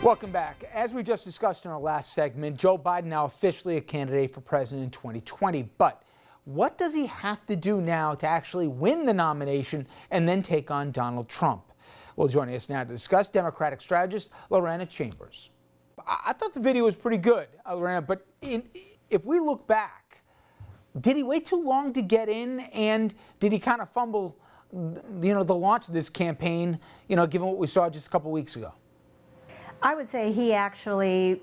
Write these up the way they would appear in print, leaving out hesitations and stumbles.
Welcome back. As we just discussed in our last segment, Joe Biden now officially a candidate for president in 2020. But what does he have to do now to actually win the nomination and then take on Donald Trump? Well, joining us now to discuss, Democratic strategist Lorena Chambers. I thought the video was pretty good, Lorena, but if we look back, did he wait too long to get in, and did he kind of fumble, the launch of this campaign, given what we saw just a couple weeks ago? I would say he actually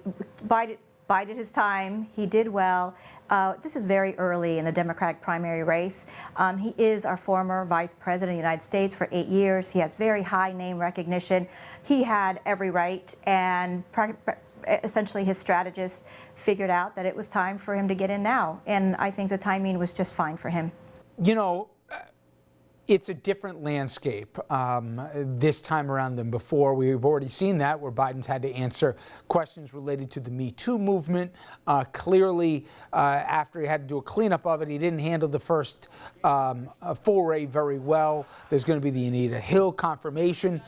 bided his time. He did well. This is very early in the Democratic primary race. He is our former vice president of the United States for 8 years. He has very high name recognition. He had every right, and essentially his strategist figured out that it was time for him to get in now. And I think the timing was just fine for him. It's a different landscape this time around than before. We've already seen that, where Biden's had to answer questions related to the Me Too movement. Clearly, after he had to do a cleanup of it, he didn't handle the first foray very well. There's going to be the Anita Hill confirmation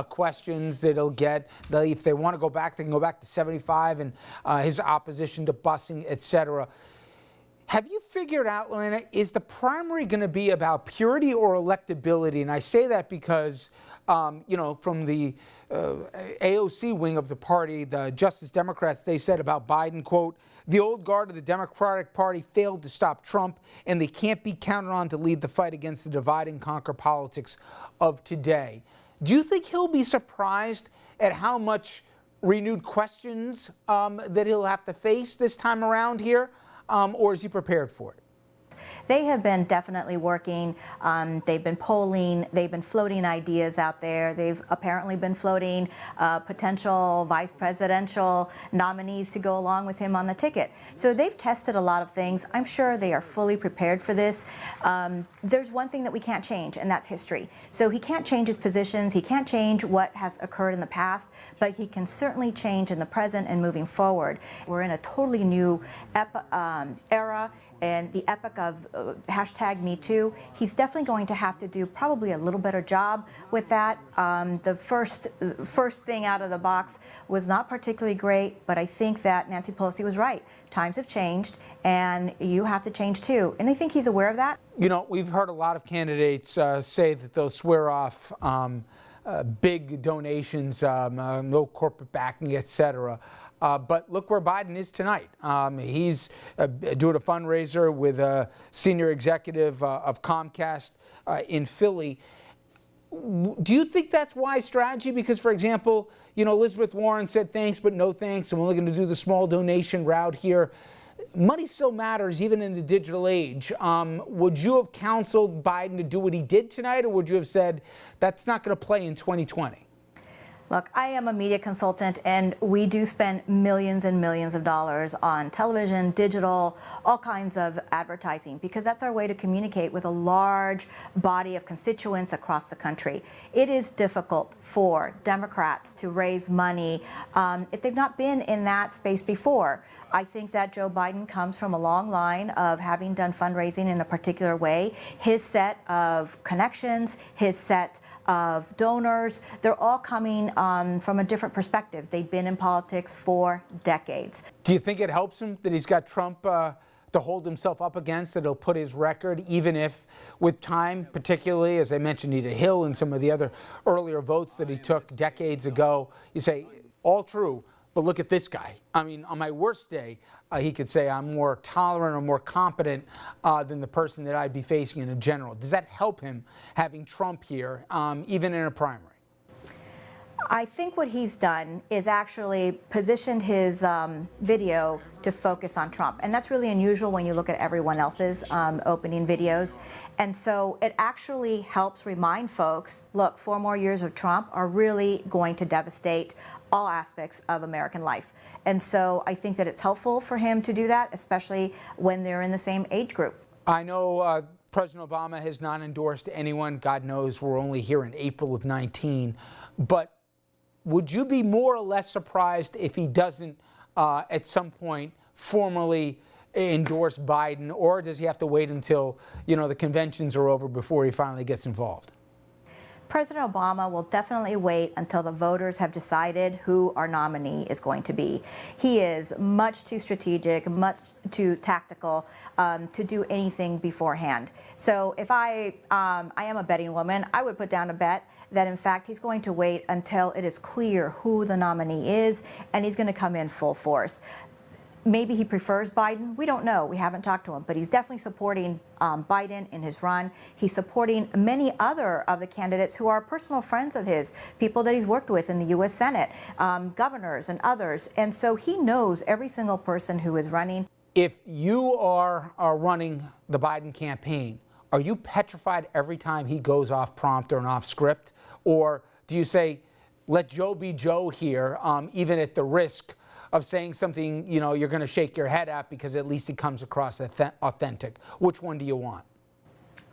questions that he'll get. If they want to go back, they can go back to 75 and his opposition to busing, etc. Have you figured out, Lorena, is the primary going to be about purity or electability? And I say that because, from the AOC wing of the party, the Justice Democrats, they said about Biden, quote, "The old guard of the Democratic Party failed to stop Trump, and they can't be counted on to lead the fight against the divide and conquer politics of today." Do you think he'll be surprised at how much renewed questions that he'll have to face this time around here? Or is he prepared for it? They have been definitely working. They've been polling. They've been floating ideas out there. They've apparently been floating potential vice presidential nominees to go along with him on the ticket. So they've tested a lot of things. I'm sure they are fully prepared for this. There's one thing that we can't change, and that's history. So he can't change his positions. He can't change what has occurred in the past, but he can certainly change in the present and moving forward. We're in a totally new era, and the epic of hashtag Me Too. He's definitely going to have to do probably a little better job with that. The first thing out of the box was not particularly great, but I think that Nancy Pelosi was right. Times have changed, and you have to change too. And I think he's aware of that. We've heard a lot of candidates say that they'll swear off big donations, no corporate backing, etc. But look where Biden is tonight. He's doing a fundraiser with a senior executive of Comcast in Philly. Do you think that's wise strategy? Because, for example, Elizabeth Warren said thanks, but no thanks. I'm only going to do the small donation route here. Money still matters, even in the digital age. Would you have counseled Biden to do what he did tonight, or would you have said that's not going to play in 2020? Look, I am a media consultant, and we do spend millions and millions of dollars on television, digital, all kinds of advertising, because that's our way to communicate with a large body of constituents across the country. It is difficult for Democrats to raise money if they've not been in that space before. I think that Joe Biden comes from a long line of having done fundraising in a particular way. His set of connections, his set of donors, they're all coming from a different perspective. They've been in politics for decades. Do you think it helps him that he's got Trump to hold himself up against, that he'll put his record, even if with time, particularly, as I mentioned, Anita Hill and some of the other earlier votes that he took decades ago, you say, all true, but look at this guy. I mean, on my worst day, he could say I'm more tolerant or more competent than the person that I'd be facing in a general. Does that help him having Trump here, even in a primary? I think what he's done is actually positioned his video to focus on Trump. And that's really unusual when you look at everyone else's opening videos. And so it actually helps remind folks, look, 4 more years of Trump are really going to devastate all aspects of American life. And so I think that it's helpful for him to do that, especially when they're in the same age group. I know President Obama has not endorsed anyone. God knows we're only here in April of 19. But would you be more or less surprised if he doesn't at some point formally endorse Biden, or does he have to wait until, the conventions are over before he finally gets involved? President Obama will definitely wait until the voters have decided who our nominee is going to be. He is much too strategic, much too tactical to do anything beforehand. So if I am a betting woman, I would put down a bet that in fact he's going to wait until it is clear who the nominee is, and he's going to come in full force. Maybe he prefers Biden. We don't know. We haven't talked to him, but he's definitely supporting Biden in his run. He's supporting many other of the candidates who are personal friends of his, people that he's worked with in the U.S. Senate, governors and others. And so he knows every single person who is running. If you are running the Biden campaign, are you petrified every time he goes off prompt or off script? Or do you say, let Joe be Joe here, even at the risk of saying something, you know, you're going to shake your head at because at least it comes across authentic? Which one do you want?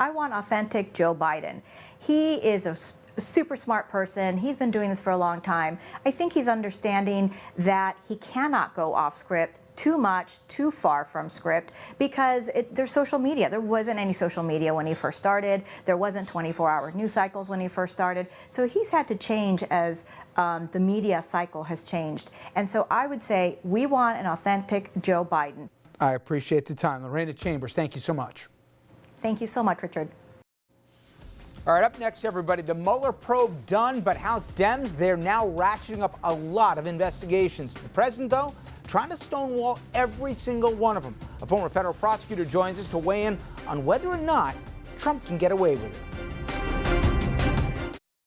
I want authentic Joe Biden. He is a super smart person. He's been doing this for a long time. I think he's understanding that he cannot go off script too much, too far from script, because there's social media. There wasn't any social media when he first started. There wasn't 24-hour news cycles when he first started. So he's had to change as the media cycle has changed. And so I would say we want an authentic Joe Biden. I appreciate the time. Lorena Chambers, thank you so much. Thank you so much, Richard. All right, up next, everybody, the Mueller probe done, but House Dems, they're now ratcheting up a lot of investigations. The president, though, trying to stonewall every single one of them. A former federal prosecutor joins us to weigh in on whether or not Trump can get away with it.